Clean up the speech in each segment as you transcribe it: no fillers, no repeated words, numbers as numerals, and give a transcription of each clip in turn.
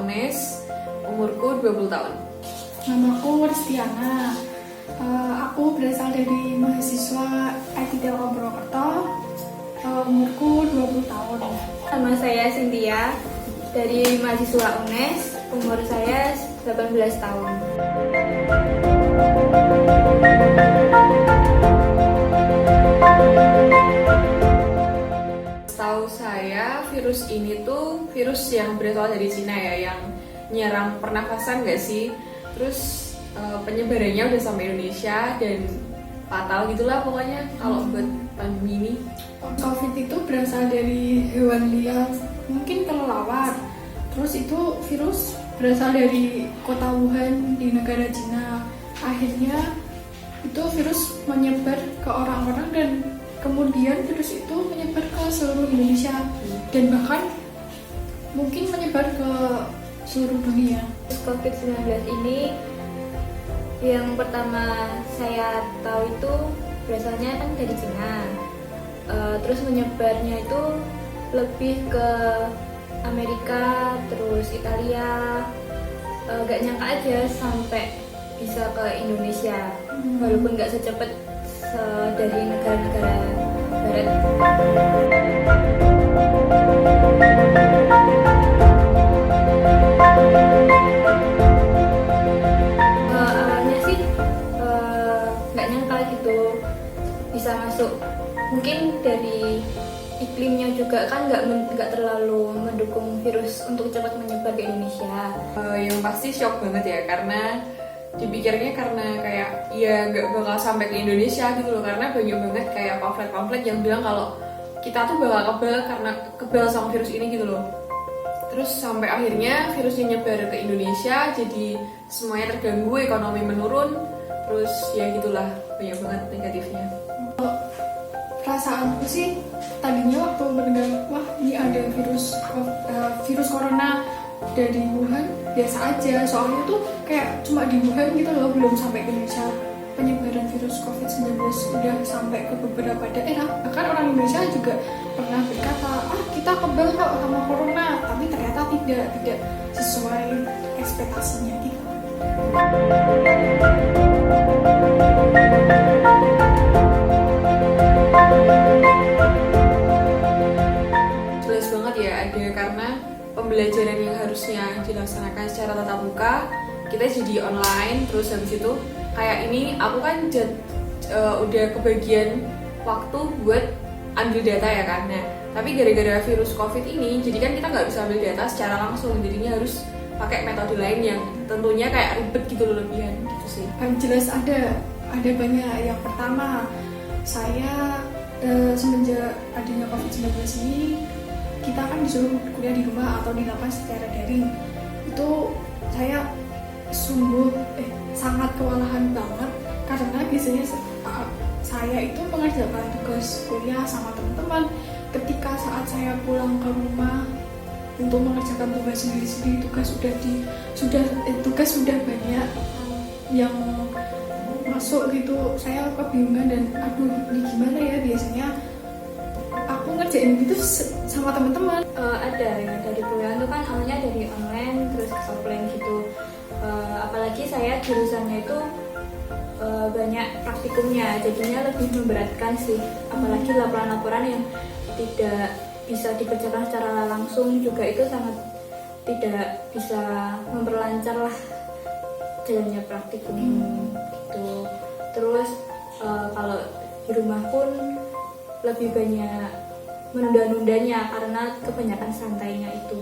UNES, umurku 20 tahun. Namaku Ristiana. Aku berasal dari mahasiswa IT Telkom Purwokerto. Umurku 20 tahun. Nama saya Cynthia dari mahasiswa UNES, umur saya 18 tahun. Setahu saya virus ini tuh virus yang berasal dari Cina ya, yang nyerang pernafasan nggak sih? Terus penyebarannya udah sampai Indonesia dan fatal gitulah pokoknya kalau buat pandemi ini. COVID itu berasal dari hewan liar, mungkin kelelawar. Terus itu virus berasal dari kota Wuhan di negara Cina. Akhirnya itu virus menyebar ke orang-orang dan kemudian virus itu menyebar ke seluruh Indonesia dan bahkan mungkin menyebar ke seluruh dunia. COVID-19 ini yang pertama saya tahu itu berasalnya kan dari Cina. Terus menyebarnya itu lebih ke Amerika, terus Italia. Gak nyangka aja sampai bisa ke Indonesia, walaupun gak secepat dari negara-negara barat. Awalnya sih gak nyangka gitu bisa masuk. Mungkin dari iklimnya juga kan nggak terlalu mendukung virus untuk cepat menyebar ke Indonesia. Yang pasti shock banget ya, karena dipikirnya karena kayak ya nggak bakal sampai ke Indonesia gitu loh, karena banyak banget kayak pamflet-pamflet yang bilang kalau kita tuh bakal kebal sama virus ini gitu loh. Terus sampai akhirnya virusnya nyebar ke Indonesia, jadi semuanya terganggu, ekonomi menurun, terus ya gitulah, banyak banget negatifnya. Perasaanku sih tadinya waktu mendengar wah ini ada virus corona dari Wuhan biasa aja, soalnya tuh kayak cuma di Wuhan gitu loh, belum sampai ke Indonesia. Penyebaran virus COVID-19 udah sampai ke beberapa daerah, bahkan orang Indonesia juga pernah berkata kita kebal kok sama corona, tapi ternyata tidak sesuai ekspektasinya gitu. Jelas banget ya, ada karena pembelajaran yang harusnya dilaksanakan secara tatap muka kita jadi online. Terus habis itu kayak ini aku kan udah kebagian waktu buat ambil data ya kan. Nah, tapi gara-gara virus COVID ini jadi kan kita nggak bisa ambil data secara langsung, jadinya harus pakai metode lain yang tentunya kayak ribet gitu loh, lebihan gitu sih. Jelas ada banyak. Yang pertama, saya semenjak adanya COVID-19 ini kita kan disuruh kuliah di rumah atau dilakukan secara daring. Itu saya sungguh sangat kewalahan banget, karena biasanya saya itu mengerjakan tugas kuliah sama teman-teman. Ketika saat saya pulang ke rumah untuk mengerjakan tugas sendiri, tugas sudah banyak yang masuk gitu, saya kebingungan dan aduh ini gimana ya. Biasanya aku ngerjain gitu sama teman-teman. Ada ya, dari kuliah itu kan awalnya dari online terus ke offline gitu. Apalagi saya jurusannya itu banyak praktikumnya, jadinya lebih memberatkan sih. Apalagi laporan-laporan yang tidak bisa dikerjakan secara langsung juga itu sangat tidak bisa memperlancar lah jalannya praktikum gitu. Terus kalau di rumah pun lebih banyak menunda-nundanya karena kebanyakan santainya itu.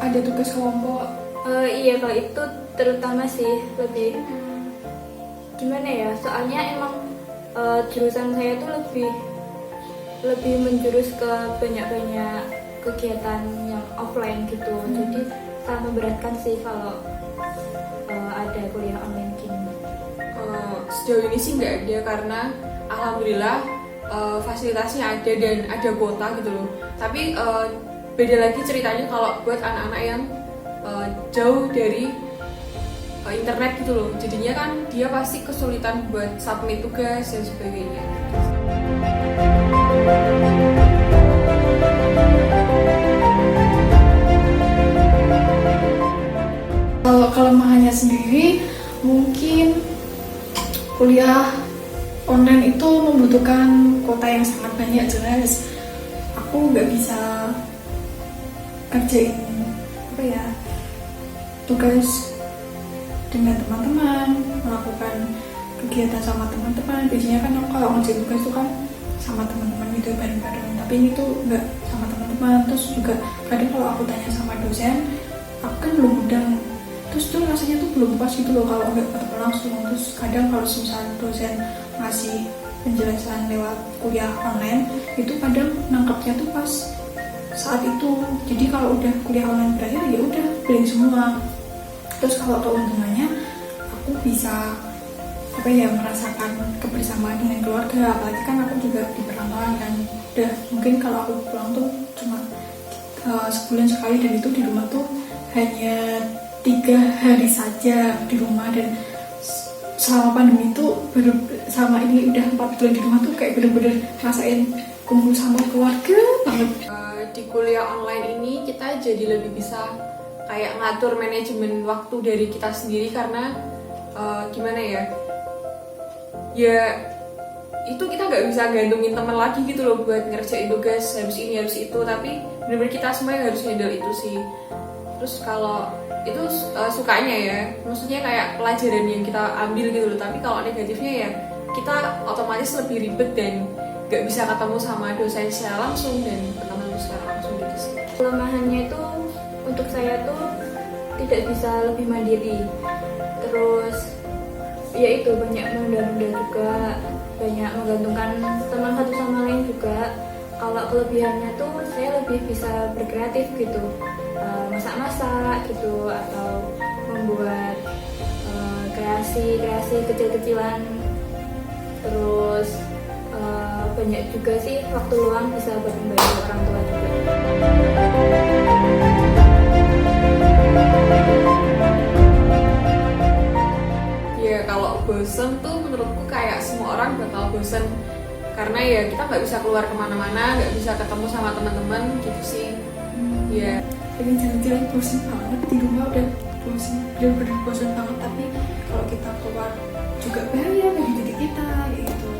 Ada tugas kelompok. Iya, kalau itu terutama sih lebih gimana ya, soalnya emang jurusan saya tuh lebih menjurus ke banyak kegiatan yang offline gitu. Jadi sangat memberatkan sih kalau ada kuliah online gini. Sejauh ini sih nggak ada, karena alhamdulillah fasilitasnya ada dan ada kuota gitu loh. Tapi beda lagi ceritanya kalau buat anak-anak yang jauh dari internet gitu loh, jadinya kan dia pasti kesulitan buat submit tugas dan sebagainya. Kalau kelemahannya sendiri, mungkin kuliah online itu membutuhkan kuota yang sangat banyak. Jelas aku nggak bisa kerjain tugas dengan teman-teman, melakukan kegiatan sama teman-teman. Biasanya kan aku kalau ngerjain tugas itu kan sama teman-teman gitu bareng-bareng, tapi ini tuh nggak sama teman-teman. Terus juga kadang kalau aku tanya sama dosen, aku kan belum mudeng, terus tuh rasanya tuh belum pas gitu loh kalau nggak ketemu langsung. Terus kadang kalau misalnya dosen ngasih penjelasan lewat kuliah online, itu kadang nangkepnya tuh pas saat itu. Jadi kalau udah kuliah online berakhir, ya udah blank semua. Terus kalau keuntungannya, aku bisa merasakan kebersamaan dengan keluarga. Apalagi kan aku juga di perantauan kan, udah mungkin kalau aku pulang tuh cuma sebulan sekali, dan itu di rumah tuh hanya 3 hari saja di rumah. Dan selama pandemi itu sama ini udah 4 bulan di rumah tuh kayak bener-bener rasain kumpul sama keluarga banget. Di kuliah online ini kita jadi lebih bisa kayak ngatur manajemen waktu dari kita sendiri, karena gimana ya itu kita nggak bisa gantungin teman lagi gitu loh buat ngerjain tugas harus ini harus itu, tapi benar-benar kita semua yang harus handle itu sih. Terus kalau itu sukanya ya, maksudnya kayak pelajaran yang kita ambil gitu loh. Tapi kalau negatifnya ya kita otomatis lebih ribet dan nggak bisa ketemu sama dosen secara langsung dan teman-teman secara langsung gitu sih. Kelemahannya itu untuk saya tuh tidak bisa lebih mandiri, terus ya itu banyak menunda-nunda juga, banyak menggantungkan teman satu sama lain juga. Kalau kelebihannya tuh saya lebih bisa berkreatif gitu, masak-masak gitu, atau membuat kreasi kecil-kecilan. Terus banyak juga sih waktu luang bisa buat membantu orang tua juga. Ya kalau bosen tuh menurutku kayak semua orang bakal bosen, karena ya kita nggak bisa keluar kemana-mana, nggak bisa ketemu sama teman-teman gitu sih. Ya Pengen jalan-jalan bosen banget di rumah, udah bosen, bener-bener bosen banget. Tapi kalau kita keluar juga bahaya bagi diri kita gitu.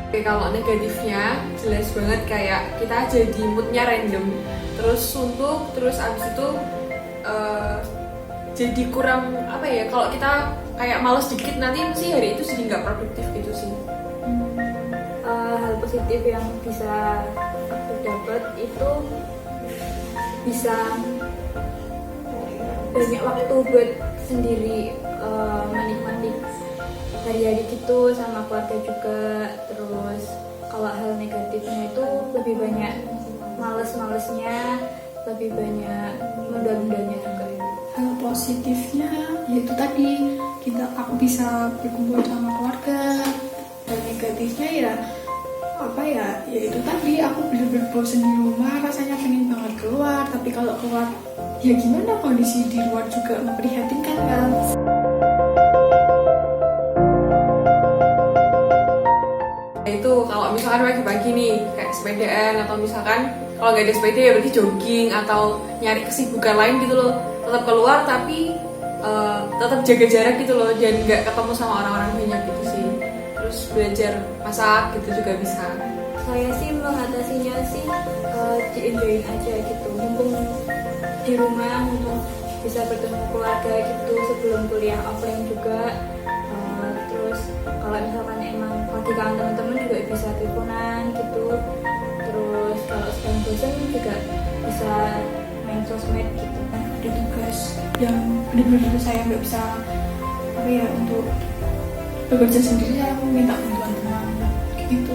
Oke, kalau negatifnya jelas banget kayak kita jadi moodnya random, terus suntuk, terus abis itu jadi kurang kalau kita kayak males dikit nanti sih hari itu jadi nggak produktif gitu sih. Hal positif yang bisa aku dapat itu bisa banyak waktu buat sendiri, menikmati hari-hari gitu sama keluarga juga. Terus kalau hal negatifnya itu lebih banyak males-malesnya, lebih banyak menunda-nundanya juga. Hal positifnya yaitu tadi aku bisa berkumpul sama keluarga. Dan negatifnya ya itu tadi aku bener-bener bosen di rumah, rasanya pengen banget keluar. Tapi kalau keluar ya gimana, kondisi di luar juga memprihatinkan kan. Itu kalau misalkan pagi-pagi nih kayak sepedaan, atau misalkan kalau nggak ada sepeda ya berarti jogging atau nyari kesibukan lain gitu loh. Tetap keluar tapi tetap jaga jarak gitu loh, dan nggak ketemu sama orang-orang banyak gitu sih. Terus belajar masak gitu juga bisa. Saya sih mengatasinya sih di-enjoyin aja gitu, mumpung di rumah, mumpung bisa bertemu keluarga gitu sebelum kuliah offline juga. Terus kalau misalkan emang lagi kangen teman-teman juga bisa teleponan gitu. Terus kalau sedang bosan juga bisa main sosmed gitu. Ada tugas yang benar-benar saya nggak bisa untuk bekerja sendiri, saya minta bantuan teman gitu.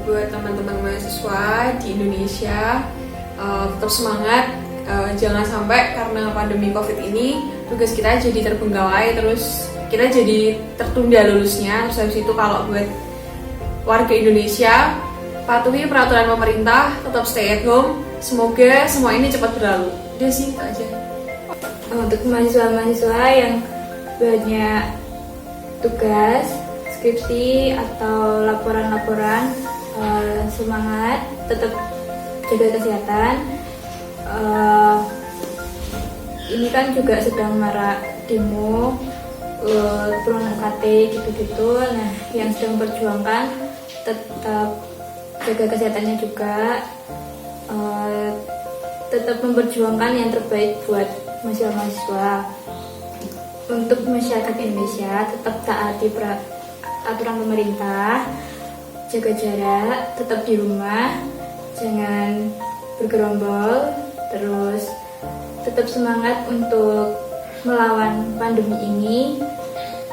Buat teman-teman mahasiswa di Indonesia, tetap semangat. Jangan sampai karena pandemi COVID ini tugas kita jadi terbengkalai, terus kita jadi tertunda lulusnya. Terus habis itu kalau buat warga Indonesia, patuhi peraturan pemerintah, tetap stay at home. Semoga semua ini cepat berlalu. Udah sih, itu aja. Untuk mahasiswa-mahasiswa yang banyak tugas, skripsi atau laporan-laporan, semangat, tetap jaga kesehatan. Ini kan juga sedang marak demo, turun UKT gitu-gitu. Nah, yang sedang berjuangkan tetap jaga kesehatannya juga, tetap memperjuangkan yang terbaik buat mahasiswa-mahasiswa. Untuk masyarakat Indonesia, tetap taati aturan pemerintah, jaga jarak, tetap di rumah, jangan bergerombol, terus tetap semangat untuk melawan pandemi ini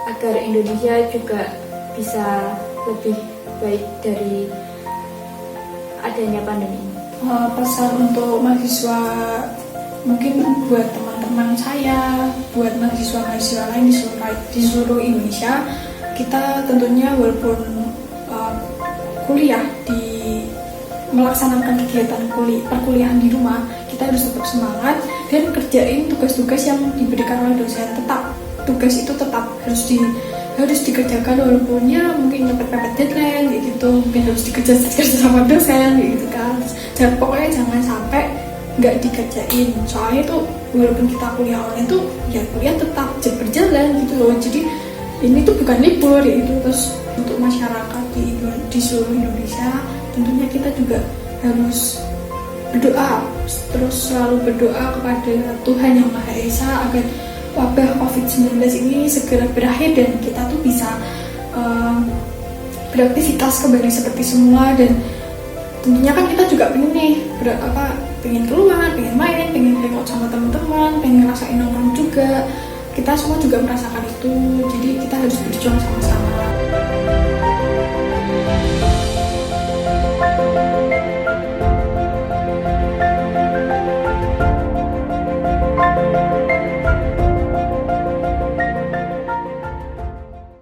agar Indonesia juga bisa lebih baik dari adanya pandemi ini. Pesan untuk mahasiswa, mungkin buat teman-teman saya, buat mahasiswa-mahasiswa lain di seluruh Indonesia, kita tentunya walaupun kuliah melaksanakan kegiatan perkuliahan di rumah, kita harus tetap semangat dan kerjain tugas-tugas yang diberikan oleh dosen. Tugas itu tetap harus dikerjakan walaupun ya mungkin mepet-mepet deadline gitu, mungkin harus dikerja sama dosen gitu kan. Pokoknya jangan sampai nggak dikerjain, soalnya itu walaupun kita kuliah online tuh ya kuliah tetap berjalan gitu loh. Jadi ini tuh bukan libur ya itu. Terus untuk masyarakat di seluruh Indonesia, tentunya kita juga harus berdoa, terus selalu berdoa kepada Tuhan Yang Maha Esa agar wabah COVID-19 ini segera berakhir dan kita tuh bisa beraktivitas kembali seperti semula. Dan tentunya kan kita juga pengen nih pengen keluar, pengen main, pengen hangout sama teman-teman, pengen ngerasain nongkrong juga. Kita semua juga merasakan itu, jadi kita harus berjuang sama-sama.